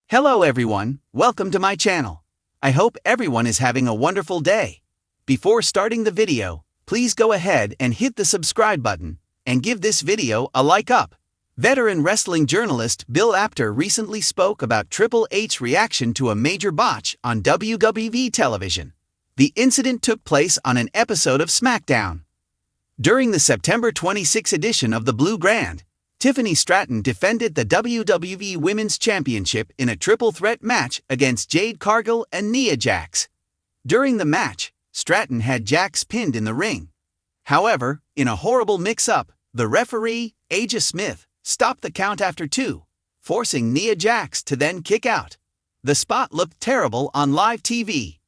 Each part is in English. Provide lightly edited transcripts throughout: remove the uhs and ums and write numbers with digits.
Hello everyone, welcome to my channel. I hope everyone is having a wonderful day. Before starting the video, please go ahead and hit the subscribe button, and give this video a like up. Veteran wrestling journalist Bill Apter recently spoke about Triple H's reaction to a major botch on WWE television. The incident took place on an episode of SmackDown. During the September 26 edition of the Blue Grand, Tiffany Stratton defended the WWE Women's Championship in a triple threat match against Jade Cargill and Nia Jax. During the match, Stratton had Jax pinned in the ring. However, in a horrible mix-up, the referee, Aja Smith, stopped the count after 2, forcing Nia Jax to then kick out. The spot looked terrible on live TV.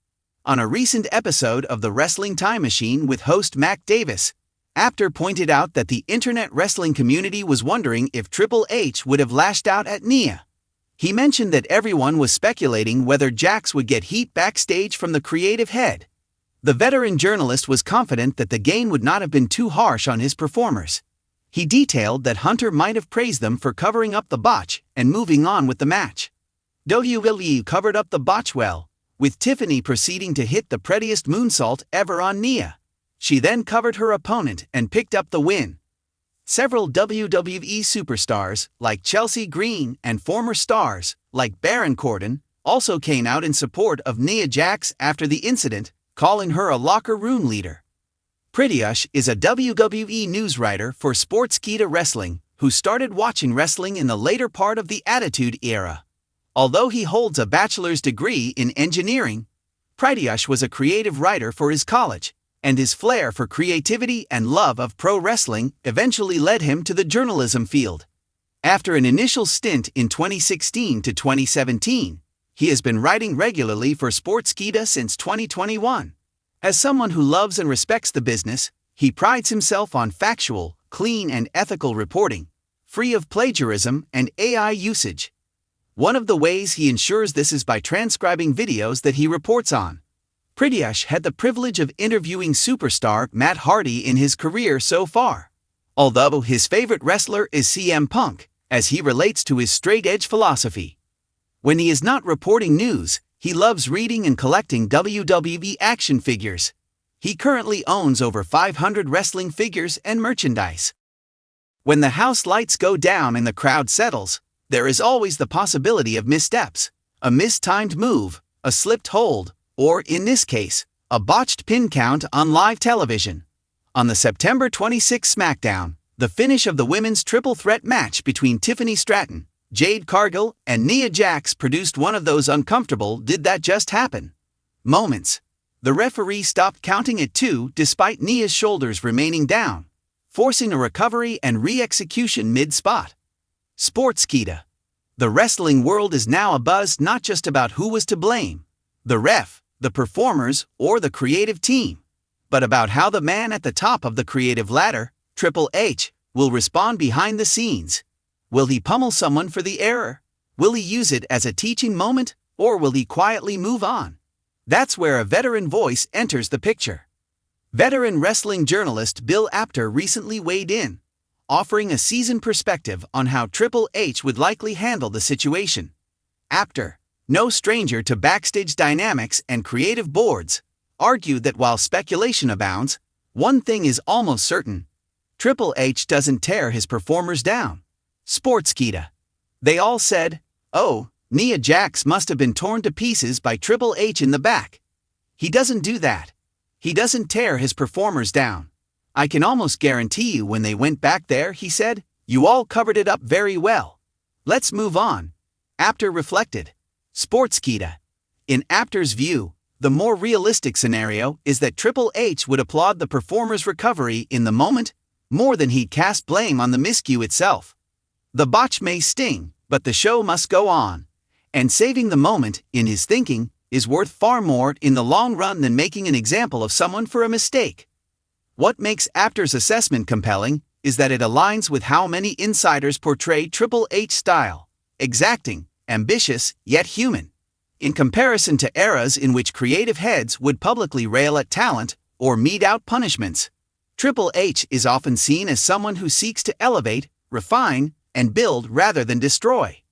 On a recent episode of The Wrestling Time Machine with host Mac Davis, Apter pointed out that the internet wrestling community was wondering if Triple H would have lashed out at Nia. He mentioned that everyone was speculating whether Jax would get heat backstage from the creative head. The veteran journalist was confident that the game would not have been too harsh on his performers. He detailed that Hunter might have praised them for covering up the botch and moving on with the match. WWE covered up the botch well, with Tiffany proceeding to hit the prettiest moonsault ever on Nia. She then covered her opponent and picked up the win. Several WWE superstars, like Chelsea Green, and former stars, like Baron Corbin, also came out in support of Nia Jax after the incident, calling her a locker room leader. Tiaras is a WWE news writer for Sportskeeda Wrestling, who started watching wrestling in the later part of the Attitude Era. Although he holds a bachelor's degree in engineering, Tiaras was a creative writer for his college, and his flair for creativity and love of pro wrestling eventually led him to the journalism field. After an initial stint in 2016 to 2017, he has been writing regularly for Sportskeeda since 2021. As someone who loves and respects the business, he prides himself on factual, clean and ethical reporting, free of plagiarism and AI usage. One of the ways he ensures this is by transcribing videos that he reports on. Tiaras had the privilege of interviewing superstar Matt Hardy in his career so far. Although his favorite wrestler is CM Punk, as he relates to his straight-edge philosophy. When he is not reporting news, he loves reading and collecting WWE action figures. He currently owns over 500 wrestling figures and merchandise. When the house lights go down and the crowd settles, there is always the possibility of missteps, a mistimed move, a slipped hold, or, in this case, a botched pin count on live television. On the September 26 SmackDown, the finish of the women's triple threat match between Tiffany Stratton, Jade Cargill, and Nia Jax produced one of those uncomfortable "did that just happen?" moments. The referee stopped counting at 2 despite Nia's shoulders remaining down, forcing a recovery and re-execution mid-spot. Sportskeeda. The wrestling world is now abuzz not just about who was to blame, the ref, the performers, or the creative team, but about how the man at the top of the creative ladder, Triple H, will respond behind the scenes. Will he pummel someone for the error? Will he use it as a teaching moment, or will he quietly move on? That's where a veteran voice enters the picture. Veteran wrestling journalist Bill Apter recently weighed in, offering a seasoned perspective on how Triple H would likely handle the situation. Apter, no stranger to backstage dynamics and creative boards, argued that while speculation abounds, one thing is almost certain: Triple H doesn't tear his performers down. Sportskeeda. They all said, "Oh, Nia Jax must have been torn to pieces by Triple H in the back." He doesn't do that. He doesn't tear his performers down. "I can almost guarantee you when they went back there," he said, "you all covered it up very well. Let's move on." Apter reflected. Sportskeeda. In Apter's view, the more realistic scenario is that Triple H would applaud the performer's recovery in the moment, more than he'd cast blame on the miscue itself. The botch may sting, but the show must go on. And saving the moment, in his thinking, is worth far more in the long run than making an example of someone for a mistake. What makes Apter's assessment compelling is that it aligns with how many insiders portray Triple H style: exacting, ambitious, yet human. In comparison to eras in which creative heads would publicly rail at talent or mete out punishments, Triple H is often seen as someone who seeks to elevate, refine, and build rather than destroy.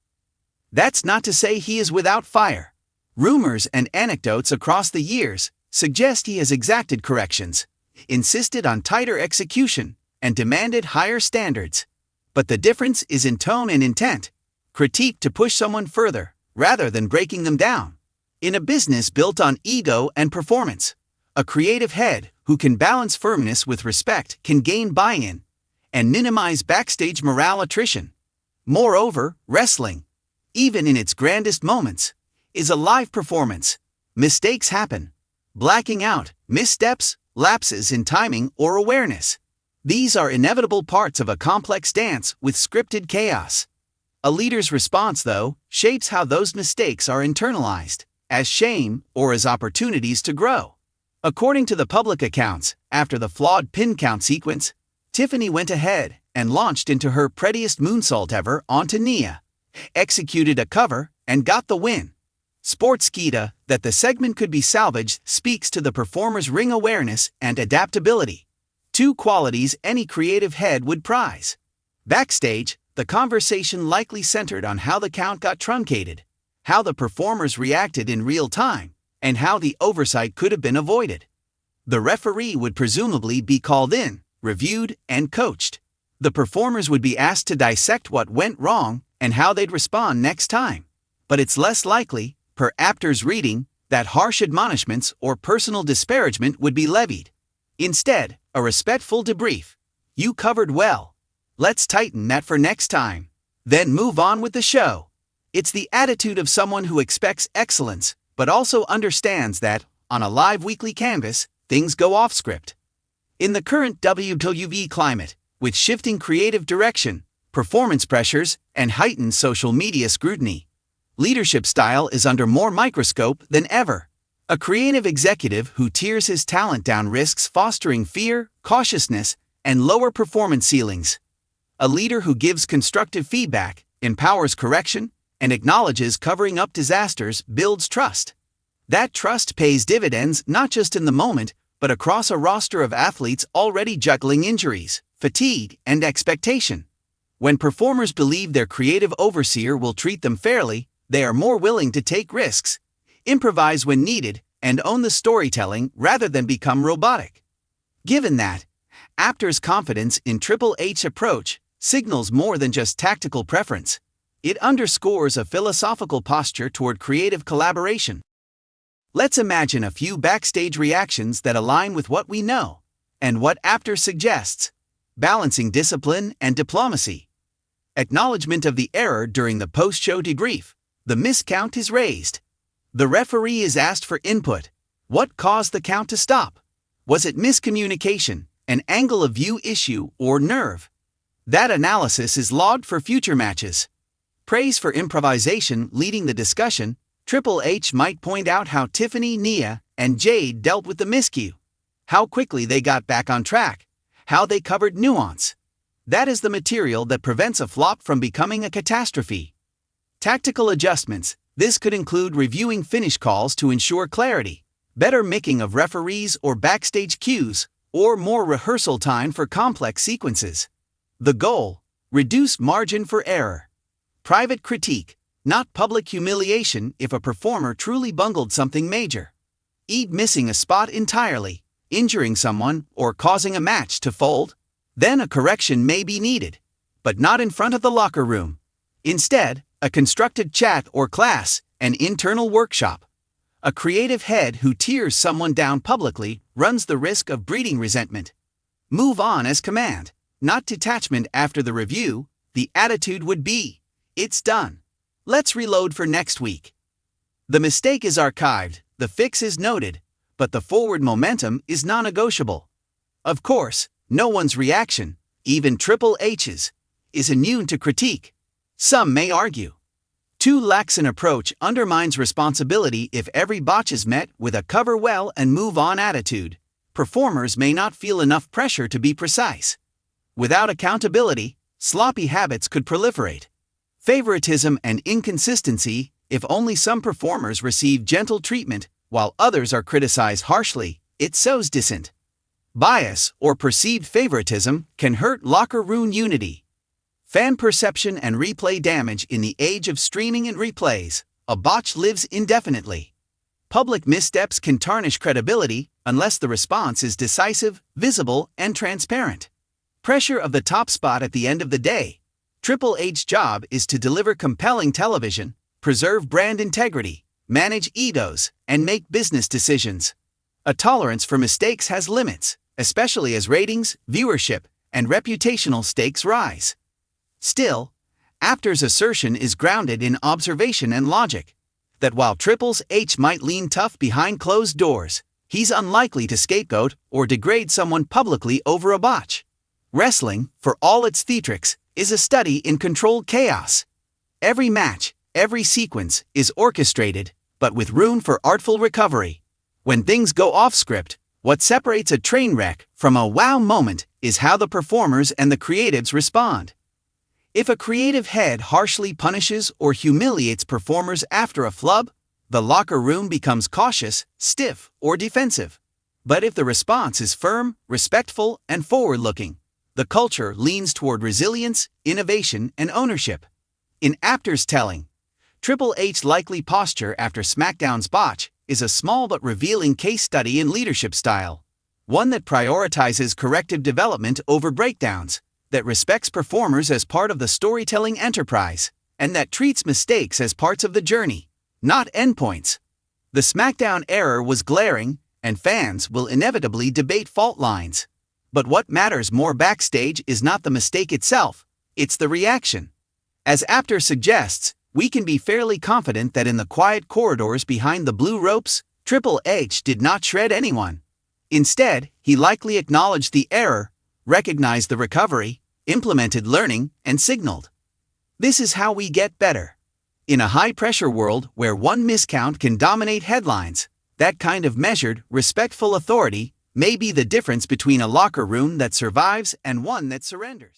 That's not to say he is without fire. Rumors and anecdotes across the years suggest he has exacted corrections, insisted on tighter execution, and demanded higher standards. But the difference is in tone and intent. Critique to push someone further, rather than breaking them down. In a business built on ego and performance, a creative head who can balance firmness with respect can gain buy-in and minimize backstage morale attrition. Moreover, wrestling, even in its grandest moments, is a live performance. Mistakes happen. Blacking out, missteps, lapses in timing or awareness. These are inevitable parts of a complex dance with scripted chaos. A leader's response, though, shapes how those mistakes are internalized, as shame or as opportunities to grow. According to the public accounts, after the flawed pin count sequence, Tiffany went ahead and launched into her prettiest moonsault ever onto Nia, executed a cover, and got the win. Sportskeeda, that the segment could be salvaged, speaks to the performer's ring awareness and adaptability, two qualities any creative head would prize. Backstage, the conversation likely centered on how the count got truncated, how the performers reacted in real time, and how the oversight could have been avoided. The referee would presumably be called in, reviewed, and coached. The performers would be asked to dissect what went wrong and how they'd respond next time. But it's less likely, per Apter's reading, that harsh admonishments or personal disparagement would be levied. Instead, a respectful debrief. You covered well. Let's tighten that for next time. Then move on with the show. It's the attitude of someone who expects excellence, but also understands that, on a live weekly canvas, things go off script. In the current WWE climate, with shifting creative direction, performance pressures, and heightened social media scrutiny, leadership style is under more microscope than ever. A creative executive who tears his talent down risks fostering fear, cautiousness, and lower performance ceilings. A leader who gives constructive feedback, empowers correction, and acknowledges covering up disasters builds trust. That trust pays dividends not just in the moment, but across a roster of athletes already juggling injuries, fatigue, and expectation. When performers believe their creative overseer will treat them fairly, they are more willing to take risks, improvise when needed, and own the storytelling rather than become robotic. Given that, Apter's confidence in Triple H's approach signals more than just tactical preference. It underscores a philosophical posture toward creative collaboration. Let's imagine a few backstage reactions that align with what we know and what Apter suggests. Balancing discipline and diplomacy. Acknowledgement of the error during the post-show debrief. The miscount is raised. The referee is asked for input. What caused the count to stop? Was it miscommunication, an angle of view issue, or nerve? That analysis is logged for future matches. Praise for improvisation leading the discussion. Triple H might point out how Tiffany, Nia, and Jade dealt with the miscue, how quickly they got back on track, how they covered nuance. That is the material that prevents a flop from becoming a catastrophe. Tactical adjustments. This could include reviewing finish calls to ensure clarity, better micking of referees or backstage cues, or more rehearsal time for complex sequences. The goal: reduce margin for error. Private critique, not public humiliation if a performer truly bungled something major. Missing a spot entirely, injuring someone, or causing a match to fold. Then a correction may be needed, but not in front of the locker room. Instead, a constructed chat or class, an internal workshop. A creative head who tears someone down publicly runs the risk of breeding resentment. Move on as command, not detachment after the review. The attitude would be, it's done. Let's reload for next week. The mistake is archived, the fix is noted, but the forward momentum is non-negotiable. Of course, no one's reaction, even Triple H's, is immune to critique. Some may argue. Too lax an approach undermines responsibility. If every botch is met with a cover well and move on attitude, performers may not feel enough pressure to be precise. Without accountability, sloppy habits could proliferate. Favoritism and inconsistency. If only some performers receive gentle treatment while others are criticized harshly, it sows dissent. Bias or perceived favoritism can hurt locker room unity. Fan perception and replay damage. In the age of streaming and replays, a botch lives indefinitely. Public missteps can tarnish credibility unless the response is decisive, visible, and transparent. Pressure of the top spot. At the end of the day, Triple H's job is to deliver compelling television, preserve brand integrity, manage egos, and make business decisions. A tolerance for mistakes has limits, especially as ratings, viewership, and reputational stakes rise. Still, Apter's assertion is grounded in observation and logic, that while Triple H might lean tough behind closed doors, he's unlikely to scapegoat or degrade someone publicly over a botch. Wrestling, for all its theatrics, is a study in controlled chaos. Every match, every sequence, is orchestrated, but with room for artful recovery. When things go off script, what separates a train wreck from a wow moment is how the performers and the creatives respond. If a creative head harshly punishes or humiliates performers after a flub, the locker room becomes cautious, stiff, or defensive. But if the response is firm, respectful, and forward-looking, the culture leans toward resilience, innovation, and ownership. In Apter's telling, Triple H's likely posture after SmackDown's botch is a small but revealing case study in leadership style, one that prioritizes corrective development over breakdowns, that respects performers as part of the storytelling enterprise, and that treats mistakes as parts of the journey, not endpoints. The SmackDown error was glaring, and fans will inevitably debate fault lines. But what matters more backstage is not the mistake itself, it's the reaction. As Apter suggests, we can be fairly confident that in the quiet corridors behind the blue ropes, Triple H did not shred anyone. Instead, he likely acknowledged the error, recognized the recovery, implemented learning, and signaled. This is how we get better. In a high-pressure world where one miscount can dominate headlines, that kind of measured, respectful authority may be the difference between a locker room that survives and one that surrenders.